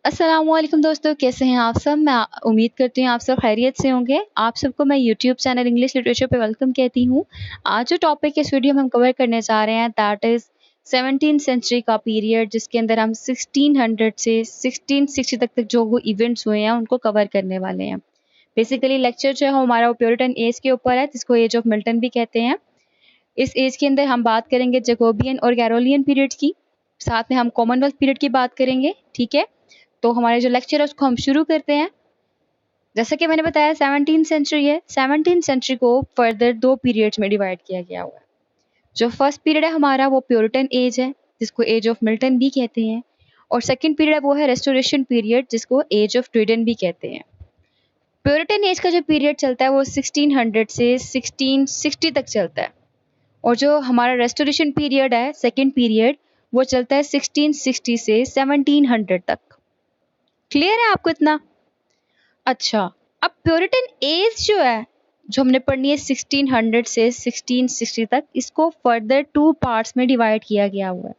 अस्सलामुअलैकुम दोस्तों, कैसे हैं आप सब? मैं उम्मीद करती हूँ आप सब खैरियत से होंगे। आप सबको मैं यूट्यूब चैनल इंग्लिश लिटरेचर पे वेलकम कहती हूँ। आज जो टॉपिक इस वीडियो में हम कवर करने जा रहे हैं दैट इज़ 17th सेंचुरी का पीरियड, जिसके अंदर हम 1600 से 1660 तक जो वो इवेंट्स हुए हैं उनको कवर करने वाले हैं। बेसिकली लेक्चर जो है हमारा वो प्यूरिटन एज के ऊपर है, जिसको एज ऑफ मिल्टन भी कहते हैं। इस एज के अंदर हम बात करेंगे जैकोबियन और कैरोलियन पीरियड्स की, साथ में हम कॉमनवेल्थ पीरियड की बात करेंगे। ठीक है, तो हमारे जो लेक्चर है उसको हम शुरू करते हैं। जैसा कि मैंने बताया 17th सेंचुरी है। 17th सेंचुरी को फर्दर दो पीरियड्स में डिवाइड किया गया हुआ है। जो फर्स्ट पीरियड है हमारा वो प्यूरिटन एज है, जिसको एज ऑफ मिल्टन भी कहते हैं, और सेकंड पीरियड है वो है रेस्टोरेशन पीरियड, जिसको एज ऑफ ट्रेडन भी कहते हैं। प्यूरिटन एज का जो पीरियड चलता है वो 1600 से 1660 तक चलता है, और जो हमारा रेस्टोरेशन पीरियड है सेकंड पीरियड वो चलता है 1660 से 1700 तक। क्लियर है आपको इतना? अच्छा, अब प्यूरिटन एज जो है जो हमने पढ़नी है 1600 से 1660 तक, इसको फर्दर टू पार्ट्स में डिवाइड किया गया हुआ है।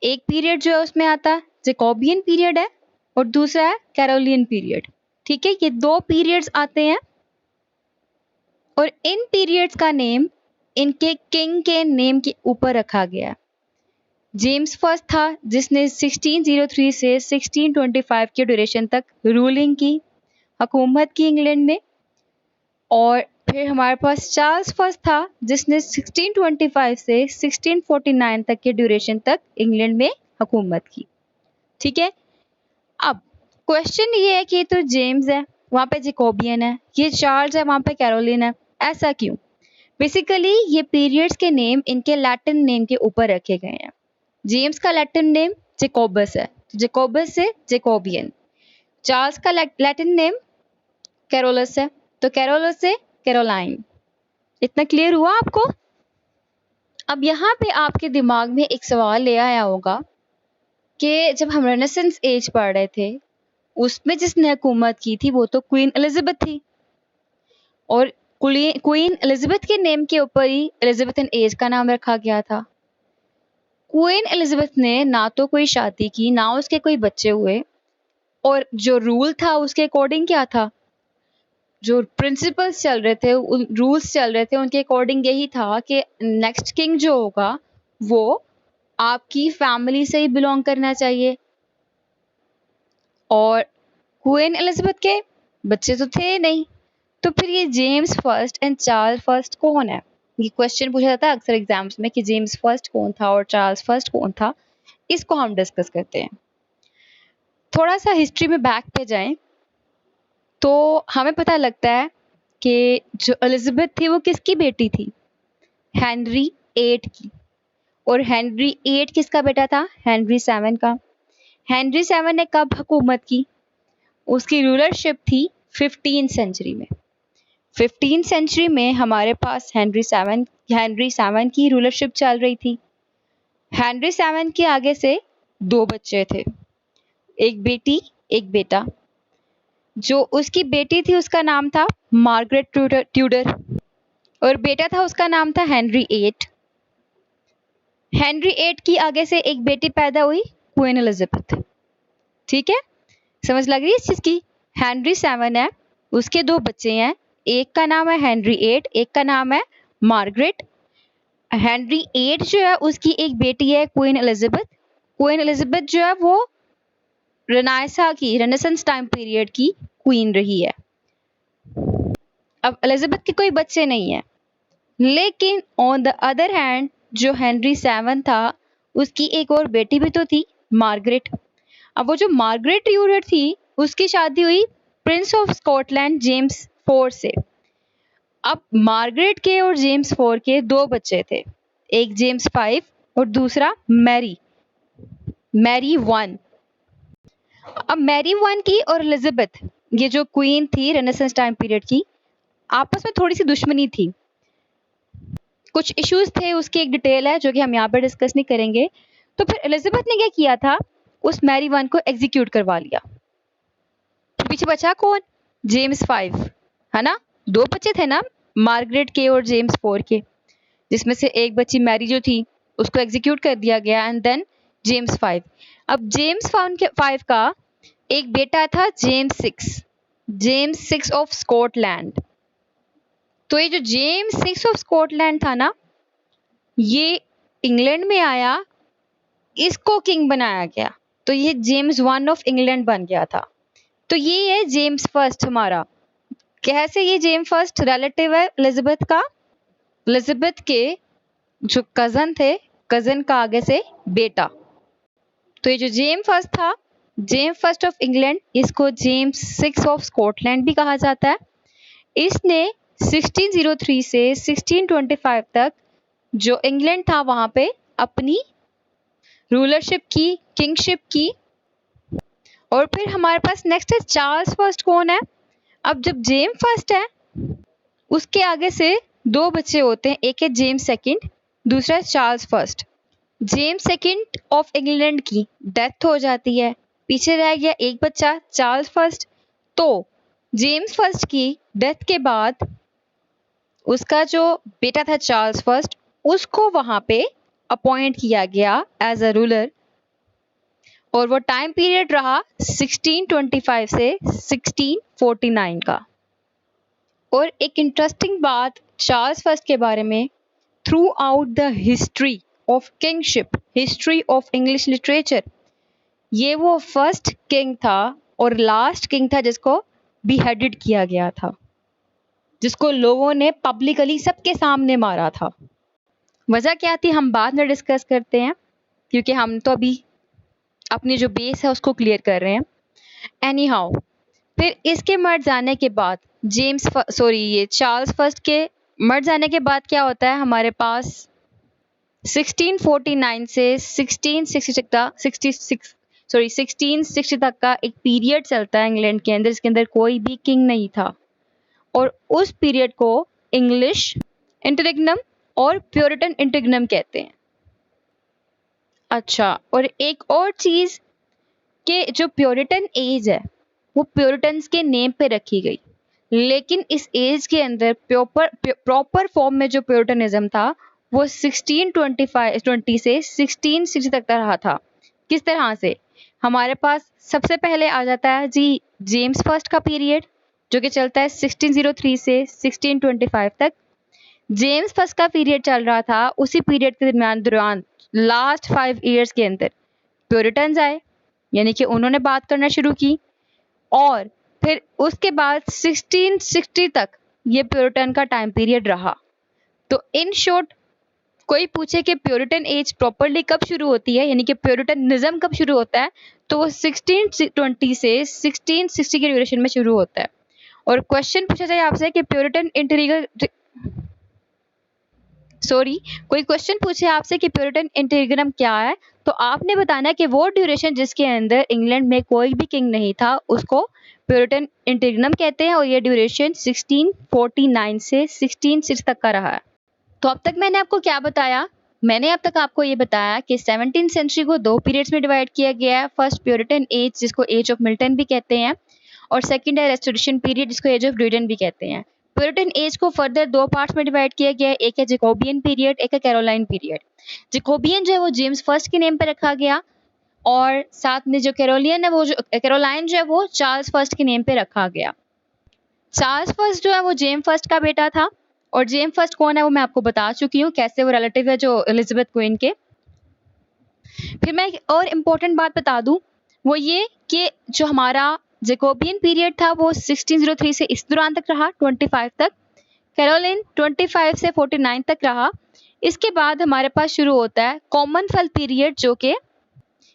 एक पीरियड जो है उसमें आता है जैकोबियन पीरियड है, और दूसरा है कैरोलियन पीरियड। ठीक है, ये दो पीरियड्स आते हैं, और इन पीरियड्स का नेम इनके किंग के नेम के ऊपर रखा गया है। जेम्स फर्स्ट था जिसने 1603 से 1625 के ड्यूरेशन तक रूलिंग की, हुकूमत की इंग्लैंड में। और फिर हमारे पास चार्ल्स फर्स्ट था जिसने 1625 से 1649 तक के ड्यूरेशन तक इंग्लैंड में हुकूमत की। ठीक है, अब क्वेश्चन ये है कि ये तो जेम्स है, वहाँ पे जैकोबियन है, ये चार्ल्स है, वहाँ पे कैरोलिन है, ऐसा क्यों? बेसिकली ये पीरियड्स के नेम इनके लैटिन नेम के ऊपर रखे गए हैं। जेम्स का लैटिन नेम जैकोबस है, तो जैकोबस से जैकोबियन। चार्ल्स का लैटिन नेम कैरोलस है, तो कैरोलस से कैरोलाइन। इतना क्लियर हुआ आपको? अब यहाँ पे आपके दिमाग में एक सवाल ले आया होगा कि जब हम रेनेसेंस एज पढ़ रहे थे उसमें जिसने हुकूमत की थी वो तो क्वीन एलिजाबेथ थी, और क्वीन एलिजाबेथ के नेम के ऊपर ही एलिजाबेथन एज का नाम रखा गया था। क्वीन एलिजाबेथ ने ना तो कोई शादी की, ना उसके कोई बच्चे हुए, और जो रूल था उसके अकॉर्डिंग क्या था, जो प्रिंसिपल्स चल रहे थे, रूल्स चल रहे थे, उनके अकॉर्डिंग यही था कि नेक्स्ट किंग जो होगा वो आपकी फैमिली से ही बिलोंग करना चाहिए। और क्वीन एलिजाबेथ के बच्चे तो थे नहीं, तो फिर ये James first and Charles first कौन है? ये क्वेश्चन पूछा जाता है अक्सर एग्जाम्स में कि जेम्स फर्स्ट कौन था और चार्ल्स फर्स्ट कौन था। इसको हम डिस्कस करते हैं। थोड़ा सा हिस्ट्री में बैक पे जाएं तो हमें पता लगता है कि जो एलिजाबेथ थी वो किसकी बेटी थी? हेनरी 8 की। और हेनरी 8 किसका बेटा था? हेनरी 7 का। हेनरी 7 ने कब हुकूमत की? उसकी रूलरशिप थी 15th सेंचुरी में। 15th सेंचुरी में हमारे पास हेनरी 7 की रूलरशिप चल रही थी। हेनरी 7 के आगे से दो बच्चे थे, एक बेटी एक बेटा। जो उसकी बेटी थी उसका नाम था मार्गरेट ट्यूडर, और बेटा था उसका नाम था हेनरी 8। हेनरी 8 की आगे से एक बेटी पैदा हुई, क्वीन एलिजाबेथ। ठीक है, समझ लग रही है इस चीज की? हेनरी 7 है, उसके दो बच्चे हैं, एक का नाम है हेनरी 8, एक का नाम है मार्गरेट। हेनरी 8 जो है उसकी एक बेटी है क्वीन एलिजाबेथ। क्वीन एलिजाबेथ जो है वो रेनेसेंस टाइम पीरियड की क्वीन रही है। अब एलिजाबेथ के कोई बच्चे नहीं है, लेकिन ऑन द अदर हैंड जो हेनरी 7 था उसकी एक और बेटी भी तो थी, मार्गरेट। अब वो जो मार्गरेट ट्यूडर थी उसकी शादी हुई प्रिंस ऑफ स्कॉटलैंड जेम्स 4 से। अब मार्गरेट के और जेम्स 4 के दो बच्चे थे, एक जेम्स 5 और दूसरा मैरी 1। अब मैरी 1 की और एलिजाबेथ, ये जो क्वीन थी रेनेसेंस टाइम पीरियड की, आपस में थोड़ी सी दुश्मनी थी, कुछ इश्यूज थे, उसकी एक डिटेल है जो कि हम यहाँ पर डिस्कस नहीं करेंगे। तो फिर एलिजाबेथ ने क्या किया था, उस मैरी 1 को एग्जीक्यूट करवा लिया। पीछे बचा कौन? जेम्स 5, है ना? दो बच्चे थे ना, मार्गरेट के और जेम्स 4 के, जिसमें से एक बच्ची मैरी जो थी उसको एग्जीक्यूट कर दिया गया, एंड देन जेम्स 5। अब जेम्स 5 का एक बेटा था जेम्स 6 ऑफ स्कॉटलैंड। तो ये जो जेम्स 6 ऑफ स्कॉटलैंड था ना, ये इंग्लैंड में आया, इसको किंग बनाया गया, तो ये जेम्स 1 ऑफ इंग्लैंड बन गया था। तो ये है जेम्स फर्स्ट हमारा। कैसे ये जेम्स फर्स्ट रिलेटिव है एलिजाबेथ का? एलिजाबेथ के जो कजन थे, कजन का आगे से बेटा। तो ये जो जेम्स फर्स्ट था, जेम्स फर्स्ट ऑफ इंग्लैंड, इसको जेम्स 6 ऑफ स्कॉटलैंड भी कहा जाता है। इसने 1603 से 1625 तक जो इंग्लैंड था वहां पे अपनी रूलरशिप की, किंगशिप की। और फिर हमारे पास नेक्स्ट है चार्ल्स फर्स्ट। कौन है? अब जब जेम्स फर्स्ट है, उसके आगे से दो बच्चे होते हैं, एक है जेम्स सेकंड, दूसरा है Charles first. James second of England की डेथ हो जाती है, पीछे रह गया एक बच्चा चार्ल्स फर्स्ट। तो जेम्स फर्स्ट की डेथ के बाद उसका जो बेटा था चार्ल्स फर्स्ट, उसको वहां पे अपॉइंट किया गया एज अ रूलर, और वो टाइम पीरियड रहा 1625 से 1649 का। और एक इंटरेस्टिंग बात चार्ल्स फर्स्ट के बारे में, through out the history of kingship, history of English literature, ये वो फर्स्ट किंग था और लास्ट किंग था जिसको बिहेडेड किया गया था, जिसको लोगों ने पब्लिकली सबके सामने मारा था। वजह क्या थी हम बाद में डिस्कस करते हैं, क्योंकि हम तो अभी अपनी जो बेस है उसको क्लियर कर रहे हैं। एनी हाउ, फिर इसके मर जाने के बाद ये चार्ल्स फर्स्ट के मर जाने के बाद क्या होता है हमारे पास 1649 से 1660 तक का एक पीरियड चलता है इंग्लैंड के अंदर, जिसके अंदर कोई भी किंग नहीं था, और उस पीरियड को इंग्लिश इंटररिग्नम और प्योरिटन इंटररिग्नम कहते हैं। अच्छा, और एक और चीज कि जो प्योरिटन एज है वो प्योरिटन्स के नेम पे रखी गई, लेकिन इस एज के अंदर प्रॉपर फॉर्म में जो प्योरिटनिज्म था वो 1620 से 1660 तक रहा था। किस तरह से? हमारे पास सबसे पहले आ जाता है जी जेम्स फर्स्ट का पीरियड, जो कि चलता है 1603 से 1625 तक। जेम्स फर्स्ट का पीरियड चल रहा था, उसी पीरियड के दौरान लास्ट 5 ईयर्स के अंदर प्योरिटन्स आए, यानी कि उन्होंने बात करना शुरू की, और फिर उसके बाद 1660 तक ये प्योरिटन का टाइम पीरियड रहा। तो इन शॉर्ट, कोई पूछे कि प्योरिटन एज प्रॉपरली कब शुरू होती है, यानी कि प्योरिटनिज्म कब शुरू होता है, तो वो 1620 से 1660 के ड्यूरेशन में शुरू होता है। और क्वेश्चन पूछा जाए आपसे कि कोई क्वेश्चन पूछे आपसे कि प्योरिटन इंटररिग्नम क्या है, तो आपने बताना कि वो ड्यूरेशन जिसके अंदर इंग्लैंड में कोई भी किंग नहीं था उसको प्योरिटन इंटररिग्नम कहते हैं, और ये ड्यूरेशन 1649 से 1660 तक का रहा है। तो अब तक मैंने आपको क्या बताया? मैंने अब तक आपको ये बताया कि 17th सेंचुरी को दो पीरियड्स में डिवाइड किया गया है। फर्स्ट प्योरिटन एज, जिसको एज ऑफ मिल्टन भी कहते हैं, और सेकंड है रेस्टोरेशन पीरियड, जिसको एज ऑफ ड्यूडेन भी कहते हैं। प्योरिटन एज को फर्दर दो पार्ट्स में डिवाइड किया गया है, एक है जैकोबियन पीरियड, एक है कैरोलाइन पीरियड। जैकोबियन जो है वो जेम्स फर्स्ट के नेम पे रखा गया, और साथ में जो कैरोलियन है वो जो कैरोलाइन जो है वो चार्ल्स फर्स्ट के नेम पे रखा गया। चार्ल्स फर्स्ट जो है वो जेम्स फर्स्ट का बेटा था, और जेम्स फर्स्ट कौन है वो मैं आपको बता चुकी हूँ, कैसे वो रिलेटिव है जो एलिजाबेथ क्वीन के। फिर मैं एक और इम्पोर्टेंट बात बता दूं, वो ये कि जो हमारा जैकोबियन पीरियड था वो 1603 से इस दौरान तक रहा 25 तक, कैरोलिन 25 से 49 तक रहा। इसके बाद हमारे पास शुरू होता है कॉमनवेल्थ पीरियड, जो कि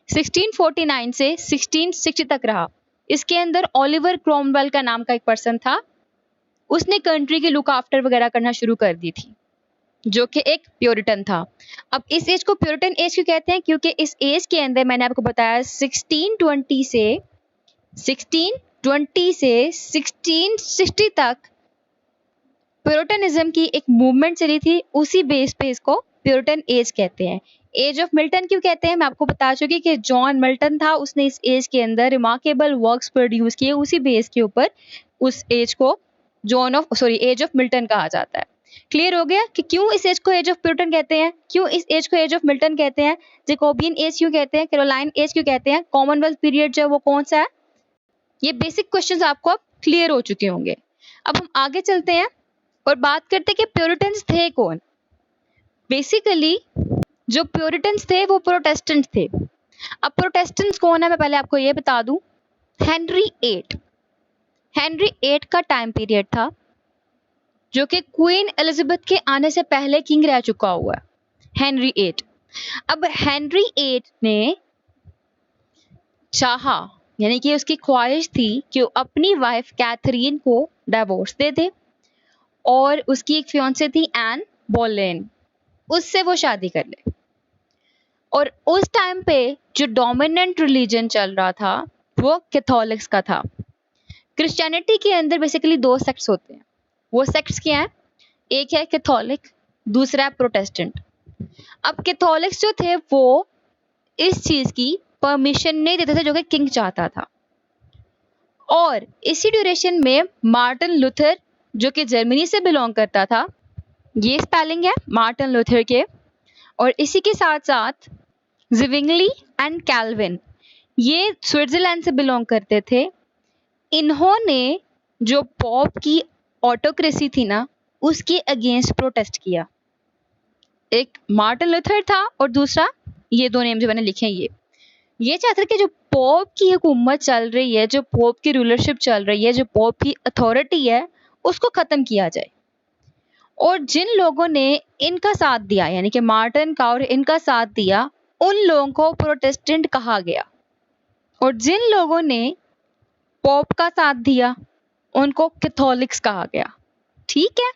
1649 से 1660 तक रहा। इसके अंदर ओलिवर क्रोमवेल का नाम का एक पर्सन था, उसने कंट्री की लुक आफ्टर वगैरह करना शुरू कर दी थी, जो कि एक प्योरिटन था। अब इस एज को प्योरिटन एज क्यों कहते हैं? क्योंकि इस एज के अंदर मैंने आपको बताया 1620 से 1660 तक प्योरिटनिज्म की एक मूवमेंट चली थी, उसी बेस पे इसको प्योरिटन एज कहते हैं। एज ऑफ मिल्टन क्यों कहते हैं? मैं आपको बता चुकी कि जॉन मिल्टन था, उसने इस एज के अंदर रिमार्केबल वर्क्स प्रोड्यूस किए, उसी बेस के ऊपर उस एज को एज ऑफ मिल्टन कहा जाता है। क्लियर हो गया कि क्यों इस एज को एज ऑफ प्योरिटन कहते हैं, क्यों इस एज को एज ऑफ मिल्टन कहते हैं, जैकोबियन एज क्यों कहते हैं, कैरोलाइन एज क्यों कहते हैं, कॉमनवेल्थ पीरियड जो है वो कौन सा है, ये बेसिक क्वेश्चंस आपको अब क्लियर हो चुके होंगे। अब हम आगे चलते हैं और बात करते हैं कि प्योरिटन्स थे कौन। बेसिकली जो प्योरिटन्स थे वो प्रोटेस्टेंट थे। अब प्रोटेस्टेंट्स कौन है मैं पहले आपको ये बता दूं। हेनरी एट का टाइम पीरियड था जो कि क्वीन एलिजाबेथ के आने से पहले किंग रह चुका हुआ है, हेनरी एट। अब हेनरी एट ने चाहा, यानी कि उसकी ख्वाहिश थी कि वो अपनी वाइफ कैथरीन को डाइवोर्स दे दे और उसकी एक फियांसे थी एन बोलेन, उससे वो शादी कर ले। और उस टाइम पे जो डोमिनेंट रिलीजन चल रहा था वो कैथोलिक्स का था। क्रिश्चियनिटी के अंदर बेसिकली दो सेक्ट्स होते हैं। वो सेक्ट्स क्या हैं? एक है कैथोलिक, दूसरा है प्रोटेस्टेंट। अब कैथोलिक्स जो थे वो इस चीज की परमिशन नहीं देते थे जो कि किंग चाहता था। और इसी ड्यूरेशन में मार्टिन लूथर जो कि जर्मनी से बिलोंग करता था, ये स्पेलिंग है मार्टिन लूथर के, और इसी के साथ साथ ज़िविंगली एंड कैल्विन, ये स्विट्जरलैंड से बिलोंग करते थे। इन्होंने जो पॉप की ऑटोक्रेसी थी ना, उसके अगेंस्ट प्रोटेस्ट किया। एक मार्टिन लूथर था और दूसरा ये दो नेम जो मैंने लिखे हैं ये चाहते थे कि जो पॉप की हुकूमत चल रही है, जो पॉप की रूलरशिप चल रही है, जो पॉप की अथॉरिटी है, उसको खत्म किया जाए। और जिन लोगों ने इनका साथ दिया, यानी कि मार्टिन का और इनका साथ दिया, उन लोगों को प्रोटेस्टेंट कहा गया। और जिन लोगों ने पॉप का साथ दिया उनको कैथोलिक्स कहा गया। ठीक है।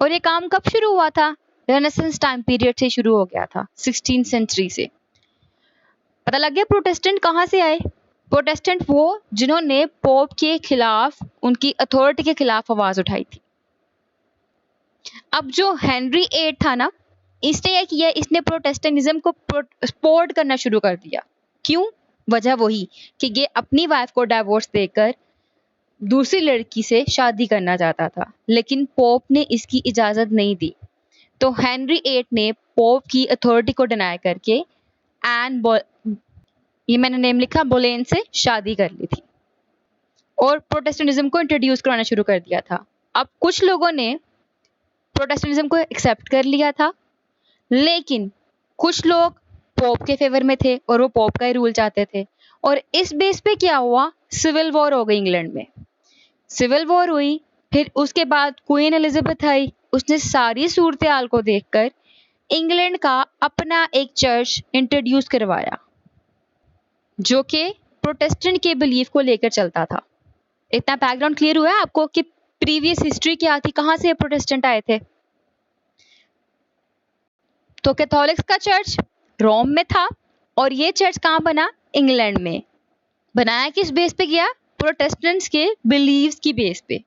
और ये काम कब शुरू हुआ था? रेनेसेंस टाइम पीरियड से शुरू हो गया था, 16th सेंचुरी से। पता लग गया प्रोटेस्टेंट कहाँ से आए? प्रोटेस्टेंट वो जिन्होंने पोप के खिलाफ, उनकी अथॉरिटी के खिलाफ आवाज उठाई थी। अब जो हेनरी एट था ना, इसने क्या किया, इसने प्रोटेस्टेंटिज्म को सपोर्ट करना शुरू कर दिया। क्यों? वजह वही कि ये अपनी वाइफ को डाइवोर्स देकर दूसरी लड़की से शादी करना चाहता था, लेकिन पोप ने इसकी इजाजत नहीं दी। तो हेनरी एट ने पोप की अथॉरिटी को डिनाई करके ये मैंने नेम लिखा, बोलेन से शादी कर ली थी और प्रोटेस्टेंटिज्म को इंट्रोड्यूस कराना शुरू कर दिया था। अब कुछ लोगों ने प्रोटेस्टेंटिज्म को एक्सेप्ट कर लिया था, लेकिन कुछ लोग पोप के फेवर में थे और वो पोप का ही रूल चाहते थे। और इस बेस पे क्या हुआ, सिविल वॉर हो गई इंग्लैंड में। सिविल वॉर हुई, फिर उसके बाद क्वीन एलिजाबेथ आई, उसने सारी सूरत हाल को देखकर इंग्लैंड का अपना एक चर्च इंट्रोड्यूस करवाया जो कि प्रोटेस्टेंट के बिलीफ को लेकर चलता था। इतना बैकग्राउंड क्लियर हुआ है आपको कि प्रीवियस हिस्ट्री क्या थी, कहां से प्रोटेस्टेंट आए थे? तो कैथोलिक्स का चर्च रोम में था और ये चर्च कहां बना? इंग्लैंड में। बनाया किस बेस पे गया? प्रोटेस्टेंट्स के बिलीव्स की बेस पे।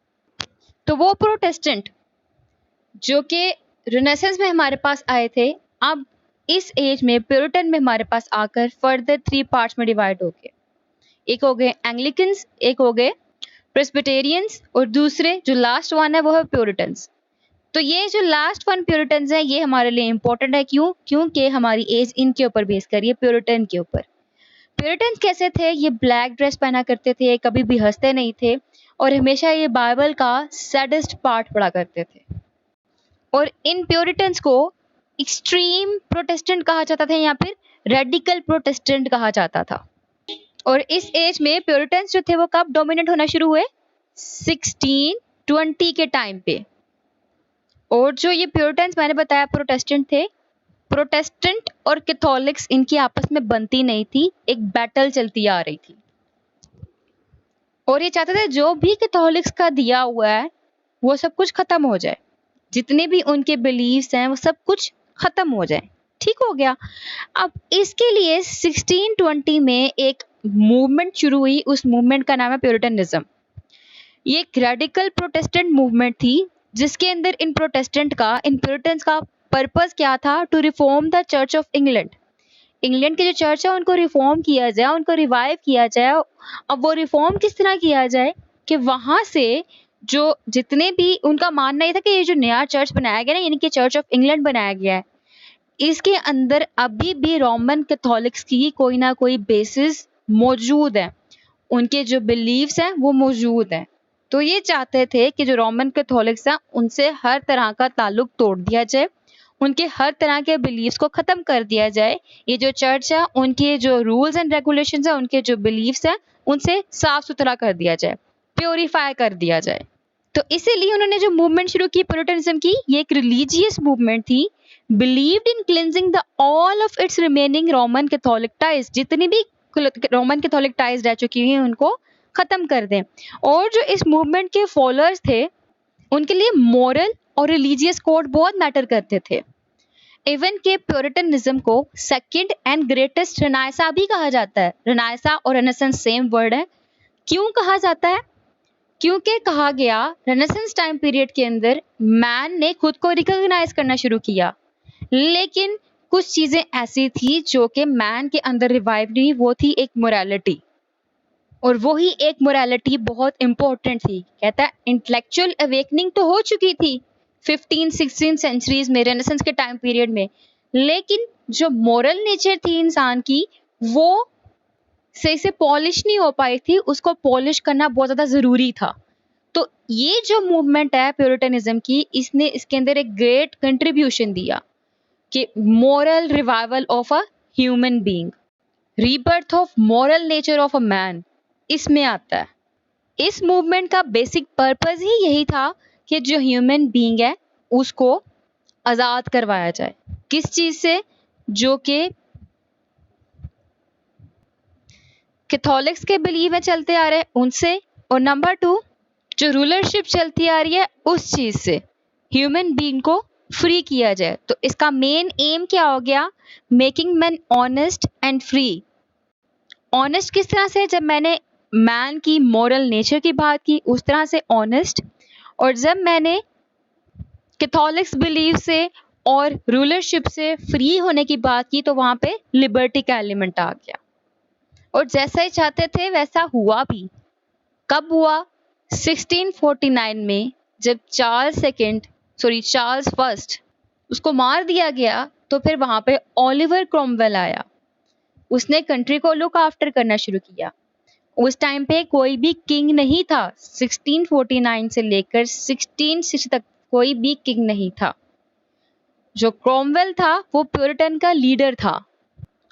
तो वो प्रोटेस्टेंट जो कि रेनेसेंस में हमारे पास आए थे, अब इस एज में प्यूरिटन में हमारे पास आकर फर्दर 3 पार्ट्स में डिवाइड हो गए। एक हो गए एंग्लिकन्स, एक हो गए प्रेस्बिटेरियंस और दूसरे जो लास्ट वन है वो है प्यूरिटन्स। तो ये जो लास्ट वन प्यूरिटन्स है ये हमारे लिए इंपॉर्टेंट है। क्यों? क्योंकि हमारी एज इनके ऊपर बेस करी है, प्यूरिटन के ऊपर। प्यूरिटन्स कैसे थे? ये ब्लैक ड्रेस पहना करते थे, कभी भी हंसते नहीं थे और हमेशा ये बाइबल का सैडेस्ट पार्ट पढ़ा करते थे। और इन प्यूरिटन्स को एक्सट्रीम प्रोटेस्टेंट कहा जाता था या फिर रेडिकल प्रोटेस्टेंट कहा जाता था। और इस एज में प्यूरिटन्स जो थे वो कब डोमिनेट होना शुरू हुए? 1620 के टाइम पे। और जो ये प्यूरिटन्स मैंने बताया प्रोटेस्टेंट थे, प्रोटेस्टेंट और कैथोलिक्स इनकी आपस में बनती नहीं थी, एक बैटल चलती आ रही थी। और ये चाहते थे जो भी कैथोलिक्स का दिया हुआ है वो सब कुछ खत्म हो जाए, जितने भी उनके बिलीव्स हैं वो सब कुछ खत्म हो जाए। ठीक हो गया। अब इसके लिए 1620 में एक मूवमेंट शुरू हुई, उस मूवमेंट का नाम है प्यूरिटनिज्म। ये एक रेडिकल प्रोटेस्टेंट मूवमेंट थी जिसके अंदर इन प्यूरिटन्स का पर्पस क्या था? To reform the Church of England. England के जो चर्च है उनको रिफॉर्म किया जाए, उनको रिवाइव किया जाए। अब वो रिफॉर्म किस तरह किया जाए कि वहां से जो जितने भी, उनका मानना ये था कि ये जो नया चर्च बनाया गया ना, यानी कि चर्च ऑफ इंग्लैंड बनाया गया है, इसके अंदर अभी भी रोमन कैथोलिक्स की कोई ना कोई बेसिस मौजूद है। उनके जो बिलीव्स हैं वो मौजूद हैं। तो ये चाहते थे कि जो रोमन कैथोलिक्स हैं उनसे हर तरह का ताल्लुक तोड़ दिया जाए, उनके हर तरह के बिलीव्स को ख़त्म कर दिया जाए। ये जो चर्च है उनके जो रूल्स एंड रेगुलेशंस हैं, उनके जो बिलीव्स हैं उनसे साफ सुथरा कर दिया जाए, प्योरीफाई कर दिया जाए। तो इसीलिए उन्होंने जो मूवमेंट शुरू की प्यूरिटनिज्म की, ये एक रिलीजियस मूवमेंट थी, believed in cleansing the all of its remaining Roman Catholic ties, जितनी भी रोमन कैथोलिक टाइज रह चुकी हैं उनको खत्म कर दें। और जो इस मूवमेंट के फॉलोअर्स थे उनके लिए मॉरल और रिलीजियस कोड बहुत मैटर करते थे। इवन के प्यूरिटनिज्म को सेकंड एंड ग्रेटेस्ट रेनाइसा भी कहा जाता है। रेनाइसा और रेनेसेंस सेम वर्ड है। क्यों कहा जाता है? क्योंकि कहा गया रेनेसेंस टाइम पीरियड के अंदर मैन ने खुद को रिकॉग्नाइज करना शुरू किया, लेकिन कुछ चीजें ऐसी थी जो कि मैन के अंदर रिवाइव नहीं, वो थी एक मोरालिटी, और वही एक मोरालिटी बहुत इंपॉर्टेंट थी। कहता है इंटेलेक्चुअल अवेकनिंग तो हो चुकी थी 15-16 सेंचुरीज में, रेनेसेंस के टाइम पीरियड में, लेकिन जो मोरल नेचर थी इंसान की वो सही से पॉलिश नहीं हो पाई थी, उसको पॉलिश करना बहुत ज़्यादा ज़रूरी था। तो ये जो मूवमेंट है प्यूरिटनिज्म की, इसने इसके अंदर एक ग्रेट कंट्रीब्यूशन दिया कि moral revival of a human being, rebirth of moral nature of a man इसमें आता है। इस मूवमेंट का बेसिक पर्पस ही यही था कि जो ह्यूमन बीइंग है उसको आज़ाद करवाया जाए। किस चीज़ से? जो कि कैथोलिक्स के बिलीव में चलते आ रहे हैं उनसे, और नंबर 2 जो रूलरशिप चलती आ रही है उस चीज़ से ह्यूमन बीइंग को फ्री किया जाए। तो इसका मेन एम क्या हो गया? Making man honest and free. Honest किस तरह से? जब मैंने मैन की मॉरल नेचर की बात की उस तरह से ऑनेस्ट, और जब मैंने कैथोलिक्स बिलीव से और रूलरशिप से फ्री होने की बात की तो वहाँ पे लिबर्टी का एलिमेंट आ गया। और जैसा ही चाहते थे वैसा हुआ भी। कब हुआ? 1649 में, जब चार्ल्स फर्स्ट उसको मार दिया गया, तो फिर वहां पे ओलिवर क्रॉमवेल आया। उसने कंट्री को लुक आफ्टर करना शुरू किया। उस टाइम पे कोई भी किंग नहीं था। 1649 से लेकर 1660 तक कोई भी किंग नहीं था। जो क्रॉमवेल था वो प्यूरिटन का लीडर था,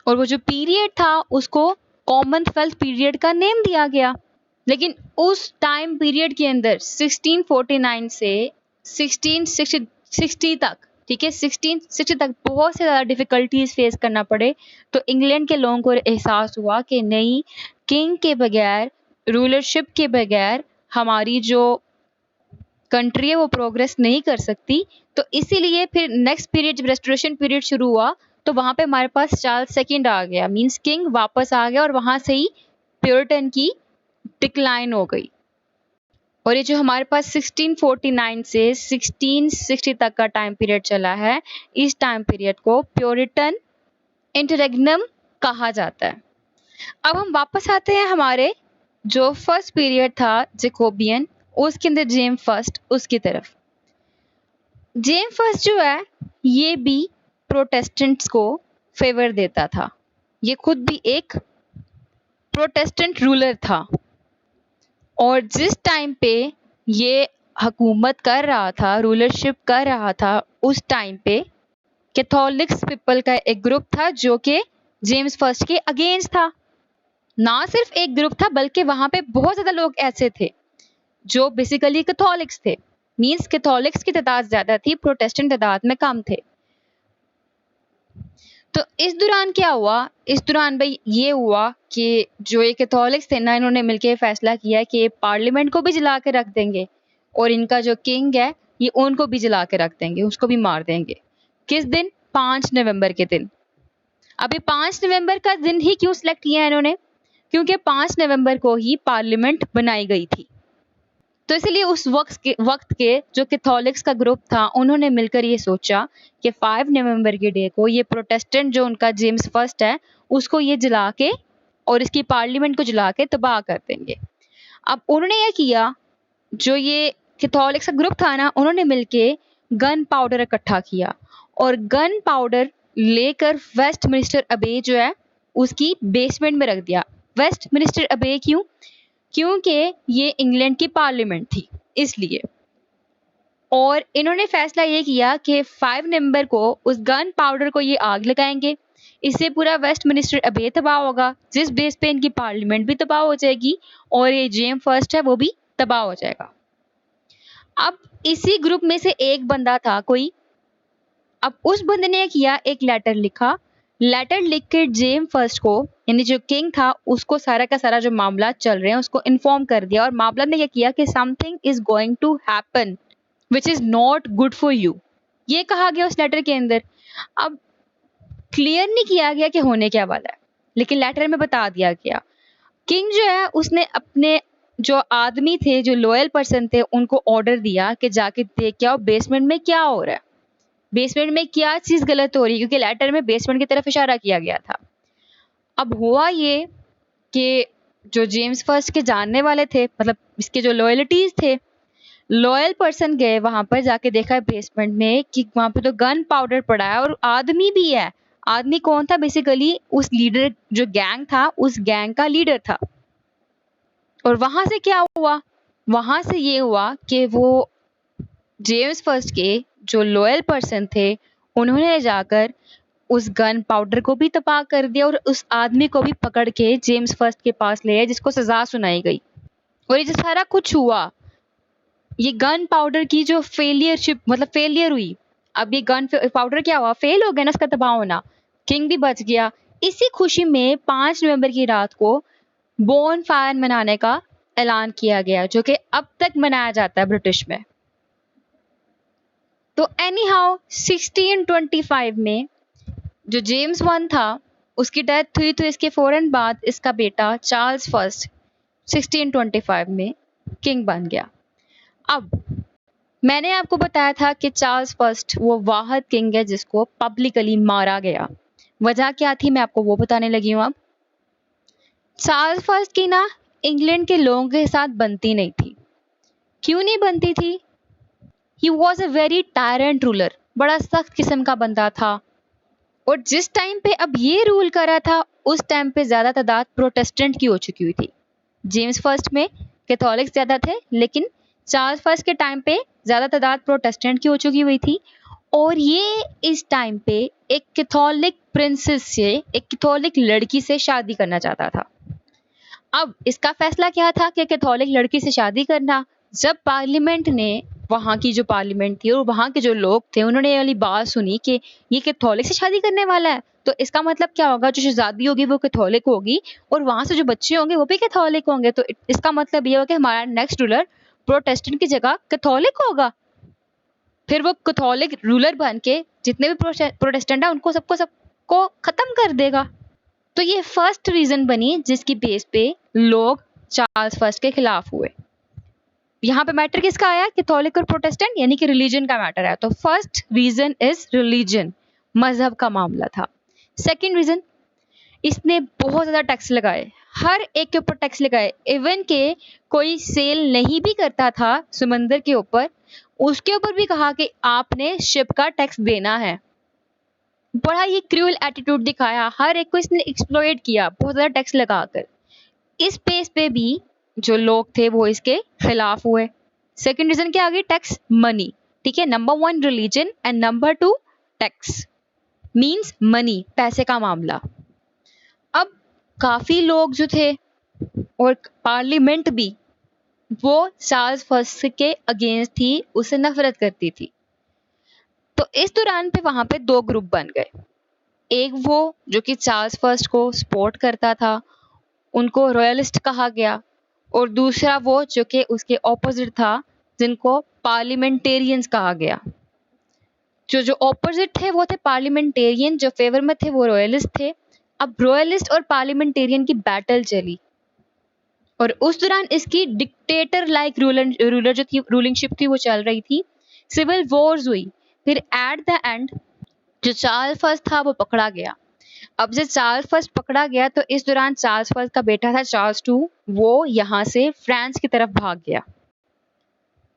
और वो जो पीरियड था उसको कॉमनवेल्थ पीरियड का नेम दिया गया। लेकिन उस टाइम पीरियड के अंदर 1649 से 1660 तक, ठीक है, 1660 तक बहुत से ज़्यादा डिफ़िकल्टीज फेस करना पड़े। तो इंग्लैंड के लोगों को एहसास हुआ कि नहीं, किंग के बगैर, रूलरशिप के बगैर हमारी जो कंट्री है वो प्रोग्रेस नहीं कर सकती। तो इसीलिए फिर नेक्स्ट पीरियड जब रेस्टोरेशन पीरियड शुरू हुआ तो वहाँ पे हमारे पास चार्ल्स सेकंड आ गया, मींस किंग वापस आ गया, और वहाँ से ही प्यूरिटन की डिक्लाइन हो गई। और ये जो हमारे पास 1649 से 1660 तक का टाइम पीरियड चला है, इस टाइम पीरियड को प्यूरिटन इंटररेग्नम कहा जाता है। अब हम वापस आते हैं हमारे जो फर्स्ट पीरियड था जैकोबियन, उसके अंदर जेम्स फर्स्ट उसकी तरफ। जेम्स फर्स्ट जो है ये भी प्रोटेस्टेंट्स को फेवर देता था। ये खुद भी एक प्रोटेस्टेंट रूलर था, और जिस टाइम पे ये हुकूमत कर रहा था, रूलरशिप कर रहा था, उस टाइम पे कैथोलिक्स पीपल का एक ग्रुप था जो कि जेम्स फर्स्ट के अगेंस्ट था। ना सिर्फ एक ग्रुप था बल्कि वहाँ पे बहुत ज़्यादा लोग ऐसे थे जो बेसिकली कैथोलिक्स थे, मींस कैथोलिक्स की तादाद ज़्यादा थी, प्रोटेस्टेंट तादाद में कम थे। तो इस दौरान क्या हुआ? इस दौरान भाई ये हुआ कि जो ये कैथोलिक्स थे ना, इन्होंने मिलकर फैसला किया कि पार्लियामेंट को भी जला के रख देंगे, और इनका जो किंग है ये उनको भी जला के रख देंगे, उसको भी मार देंगे। किस दिन? 5 नवंबर के दिन। अभी 5 नवंबर का दिन ही क्यों सिलेक्ट किया इन्होंने? क्योंकि 5 नवंबर को ही पार्लियामेंट बनाई गई थी। तो इसलिए उस वक्त के जो कैथोलिक्स का ग्रुप था उन्होंने मिलकर ये सोचा कि 5 नवंबर के डे को ये प्रोटेस्टेंट जो उनका जेम्स फर्स्ट है उसको ये जला के और इसकी पार्लियामेंट को जला के तबाह कर देंगे। अब उन्होंने ये किया, जो ये कैथोलिक्स का ग्रुप था ना, उन्होंने मिलके गन पाउडर इकट्ठा किया और गन पाउडर लेकर वेस्टमिनिस्टर अबे जो है उसकी बेसमेंट में रख दिया। वेस्टमिनिस्टर अबे क्यों? क्योंकि ये इंग्लैंड की पार्लियामेंट थी इसलिए। और इन्होंने फैसला ये किया कि 5 नवंबर को उस गन पाउडर को ये आग लगाएंगे, इससे पूरा वेस्टमिनिस्टर अबे तबाह होगा, जिस बेस पे इनकी पार्लियामेंट भी तबाह हो जाएगी और ये जेम फर्स्ट है वो भी तबाह हो जाएगा। अब इसी ग्रुप में से एक बंदा था कोई, अब उस बंदे ने किया, एक लेटर लिखा, लेटर लिख के जेम फर्स्ट को यानी जो किंग था उसको सारा का सारा जो मामला चल रहे हैं उसको इन्फॉर्म कर दिया, और मामला ने क्या किया कि something is going to happen which is not good for you, ये कहा गया उस लेटर के अंदर। अब क्लियर नहीं किया गया कि होने क्या वाला है, लेकिन लेटर में बता दिया गया। किंग जो है उसने अपने जो आदमी थे, जो लॉयल पर्सन थे, उनको ऑर्डर दिया कि जाके देख के आओ बेसमेंट में क्या हो रहा है, बेसमेंट में क्या चीज गलत हो रही है, क्योंकि लेटर में बेसमेंट की तरफ इशारा किया गया था। अब हुआ ये कि जो जेम्स फर्स्ट के जानने वाले थे, मतलब इसके जो लॉयल्टीज थे, लॉयल पर्सन गए वहां पर, जाके देखा बेसमेंट में कि वहां पे तो गन पाउडर पड़ा है और आदमी भी है। आदमी कौन था? बेसिकली उस लीडर, जो गैंग था उस गैंग का लीडर था। और वहां से क्या हुआ? वहां से ये हुआ कि वो जेम्स फर्स्ट के जो लॉयल पर्सन थे उन्होंने जाकर उस गन पाउडर को भी तबाह कर दिया और उस आदमी को भी पकड़ के जेम्स फर्स्ट के पास ले आए, जिसको सजा सुनाई गई। और ये जो सारा कुछ हुआ, ये गन पाउडर की जो फेलियरशिप, मतलब फेलियर हुई, अब ये गन पाउडर क्या हुआ? फेल हो गया ना उसका तबाह होना। किंग भी बच गया। इसी खुशी में 5 नवंबर की रात को बोन फायर मनाने का ऐलान किया गया, जो कि अब तक मनाया जाता है ब्रिटिश में। तो एनी हाउ 1625 में जो जेम्स वन था उसकी डेथ हुई, तो इसके फौरन बाद इसका बेटा चार्ल्स फर्स्ट 1625 में किंग बन गया। अब मैंने आपको बताया था कि चार्ल्स फर्स्ट वो वाहिद किंग है जिसको पब्लिकली मारा गया। वजह क्या थी मैं आपको वो बताने लगी हूँ। अब चार्ल्स फर्स्ट की ना इंग्लैंड के लोगों के साथ बनती नहीं थी। क्यों नहीं बनती थी? He was a very tyrant ruler, बड़ा सख्त किस्म का बंदा था। और जिस टाइम पे अब ये रूल कर रहा था उस टाइम पे ज्यादा तादाद प्रोटेस्टेंट की हो चुकी हुई थी। जेम्स फर्स्ट में कैथोलिक्स ज्यादा थे, लेकिन चार्ल्स फर्स्ट के टाइम पे ज्यादा तादाद प्रोटेस्टेंट की हो चुकी हुई थी। और ये इस टाइम पे एक कैथोलिक प्रिंसेस से, एक कैथोलिक लड़की से शादी करना चाहता था। अब इसका फैसला क्या था कि कैथोलिक लड़की से शादी करना। जब पार्लियामेंट ने, वहाँ की जो पार्लियामेंट थी और वहाँ के जो लोग थे, उन्होंने ये वाली बात सुनी कि ये कैथोलिक से शादी करने वाला है, तो इसका मतलब क्या होगा? जो शहजादी होगी वो कैथोलिक होगी और वहाँ से जो बच्चे होंगे वो भी कैथोलिक होंगे। तो इसका मतलब ये होगा कि हमारा नेक्स्ट रूलर प्रोटेस्टेंट की जगह कैथोलिक होगा। फिर वो कैथोलिक रूलर बन के जितने भी प्रोटेस्टेंट है उनको सबको खत्म कर देगा। तो ये फर्स्ट रीजन बनी जिसकी बेस पे लोग चार्ल्स फर्स्ट के खिलाफ हुए। यहाँ पे मैटर किसका आया? कैथोलिक और प्रोटेस्टेंट, यानी कि रिलीजन का मैटर है। तो फर्स्ट रीजन इज रिलीजन, मजहब का मामला था। सेकंड रीजन, इसने बहुत ज्यादा टैक्स लगाए, हर एक के ऊपर टैक्स लगाए। इवन के कोई सेल नहीं भी करता था समंदर के ऊपर, उसके ऊपर भी कहा कि आपने शिप का टैक्स देना है। बड़ा ये क्रूअल एटीट्यूड दिखाया, हर एक को इसने एक्सप्लॉइट किया बहुत ज्यादा टैक्स लगाकर। इस बेस पे भी जो लोग थे वो इसके खिलाफ हुए। सेकंड रीजन क्या आ गई? Tax, money. ठीक है, number 1 religion and number 2 tax means money, पैसे का मामला। अब काफी लोग जो थे और पार्लियामेंट भी, वो चार्ल्स फर्स्ट के अगेंस्ट थी, उससे नफरत करती थी। तो इस दौरान पे वहां पे 2 ग्रुप बन गए। एक वो जो कि चार्ल्स फर्स्ट को सपोर्ट करता था, उनको रॉयलिस्ट कहा गया, और दूसरा वो जो कि उसके ऑपोजिट था, जिनको पार्लियामेंटेरियंस कहा गया। जो ऑपोजिट थे वो थे पार्लियामेंटेरियन, जो फेवर में थे वो रॉयलिस्ट थे। अब रॉयलिस्ट और पार्लियामेंटेरियन की बैटल चली और उस दौरान इसकी डिक्टेटर लाइक रूलर जो थी, रूलिंगशिप थी, वो चल रही थी। सिविल वॉर्स हुई। फिर एट द एंड जो चार्ल्स फर्स्ट था वो पकड़ा गया। अब जब चार्ल्स फर्स्ट पकड़ा गया तो इस दौरान चार्ल्स फर्स्ट का बेटा था चार्ल्स टू, वो यहाँ से फ्रांस की तरफ भाग गया।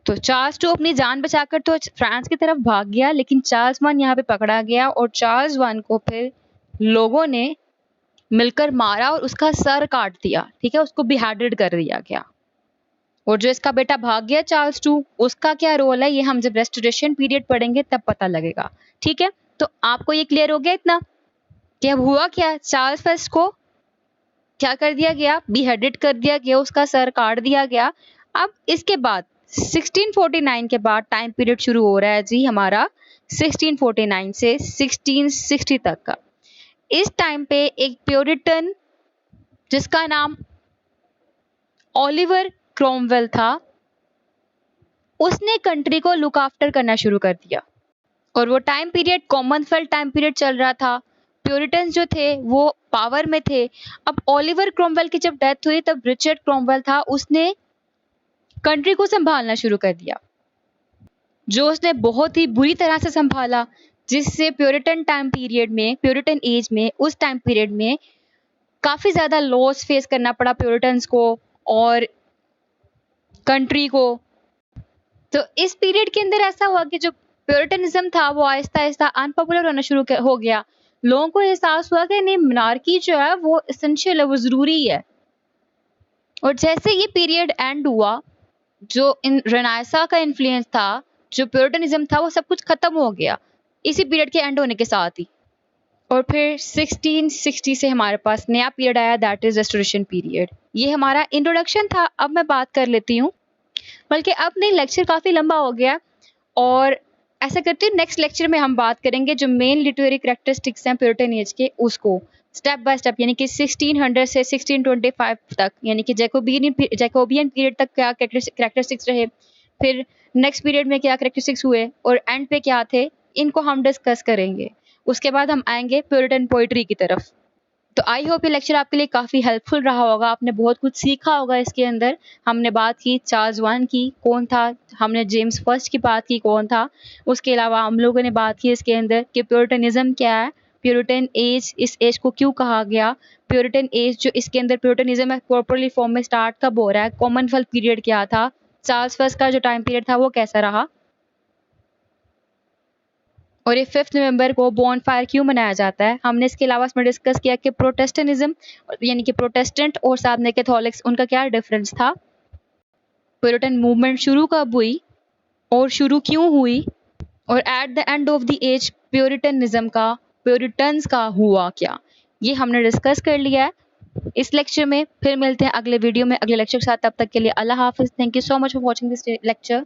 तो चार्ल्स टू अपनी जान बचाकर तो फ्रांस की तरफ भाग गया, लेकिन चार्ल्स वन यहाँ पे पकड़ा गया और चार्ल्स वन को फिर लोगों ने मिलकर मारा और उसका सर काट दिया, ठीक है, उसको बिहेडेड कर दिया गया। और जो इसका बेटा भाग गया चार्ल्स टू, उसका क्या रोल है ये हम जब रेस्टोरेशन पीरियड पढ़ेंगे तब पता लगेगा, ठीक है। तो आपको ये क्लियर हो गया इतना कि अब हुआ क्या, चार्ल्स फर्स्ट को क्या कर दिया गया, बिहेडेड कर दिया गया, उसका सर काट दिया गया। अब इसके बाद 1649 के बाद टाइम पीरियड शुरू हो रहा है जी हमारा 1649 से 1660 तक का। इस टाइम पे एक प्योरिटन जिसका नाम ओलिवर क्रोमवेल था, उसने कंट्री को लुक आफ्टर करना शुरू कर दिया। और वो time period Commonwealth time period चल रहा था, प्योरिटन्स जो थे वो पावर में थे। अब ओलिवर क्रोमवेल की जब डेथ हुई तब रिचर्ड क्रोमवेल था, उसने कंट्री को संभालना शुरू कर दिया, जो उसने बहुत ही बुरी तरह से संभाला, जिससे प्योरिटन टाइम पीरियड में, प्योरिटन एज में, उस टाइम पीरियड में काफ़ी ज़्यादा लॉस फेस करना पड़ा प्योरिटन्स को और कंट्री को। तो इस पीरियड के अंदर ऐसा हुआ कि जो प्योरिटनिज्म था वो आहिस्ता आहिस्ता अनपॉपुलर होना शुरू हो गया। लोगों को एहसास हुआ कि नहीं, मोनार्की जो है वो एसेंशियल है, वो ज़रूरी है। और जैसे ये पीरियड एंड हुआ, जो इन रेनेसां का इन्फ्लुएंस था, जो प्योरिटनिज्म था, वो सब कुछ खत्म हो गया इसी पीरियड के एंड होने के साथ ही। और फिर 1660 से हमारे पास नया पीरियड आया, दैट इज रेस्टोरेशन पीरियड। ये हमारा इंट्रोडक्शन था। अब मैं बात कर लेती हूँ, बल्कि अब नहीं, लेक्चर काफ़ी लंबा हो गया और ऐसा करती हूँ नेक्स्ट लेक्चर में हम बात करेंगे जो मेन लिटरेरी कैरेक्टरिस्टिक्स हैं प्योरिटन एज के, उसको स्टेप बाय स्टेप, यानी कि 1600 से 1625 तक, यानी कि जैकोबियन पीरियड तक क्या कैरेक्टरिस्टिक्स रहे, फिर नेक्स्ट पीरियड में क्या कैरेक्टरिस्टिक्स हुए और एंड पे क्या थे, इनको हम डिस्कस करेंगे। उसके बाद हम आएंगे प्योरिटन पोइट्री की तरफ। तो आई होप ये लेक्चर आपके लिए काफ़ी हेल्पफुल रहा होगा, आपने बहुत कुछ सीखा होगा इसके अंदर। हमने बात की चार्ल्स वन की, कौन था, हमने जेम्स फर्स्ट की बात की, कौन था, उसके अलावा हम लोगों ने बात की इसके अंदर कि प्योरिटनिज्म क्या है, प्योरिटन एज, इस एज को क्यों कहा गया, प्योरिटन एज जो इसके अंदर प्योरिटनिज्म है प्रॉपरली फॉर्म में स्टार्ट कब हो रहा है, कॉमनवेल्थ पीरियड क्या था, चार्ल्स फर्स्ट का जो टाइम पीरियड था वो कैसा रहा, और ये 5 नवंबर को बॉनफायर क्यों मनाया जाता है। हमने इसके अलावा इसमें डिस्कस किया कि प्रोटेस्टेंटिज्म यानी कि प्रोटेस्टेंट और साथ में कैथोलिक्स, उनका क्या डिफरेंस था, प्योरिटन मूवमेंट शुरू कब हुई और शुरू क्यों हुई, और at the end of the age Puritans का हुआ क्या, ये हमने डिस्कस कर लिया है इस लेक्चर में। फिर मिलते हैं अगले वीडियो में अगले लेक्चर के साथ, तब तक के लिए अल्लाह हाफिज़। Thank you so much for watching this lecture.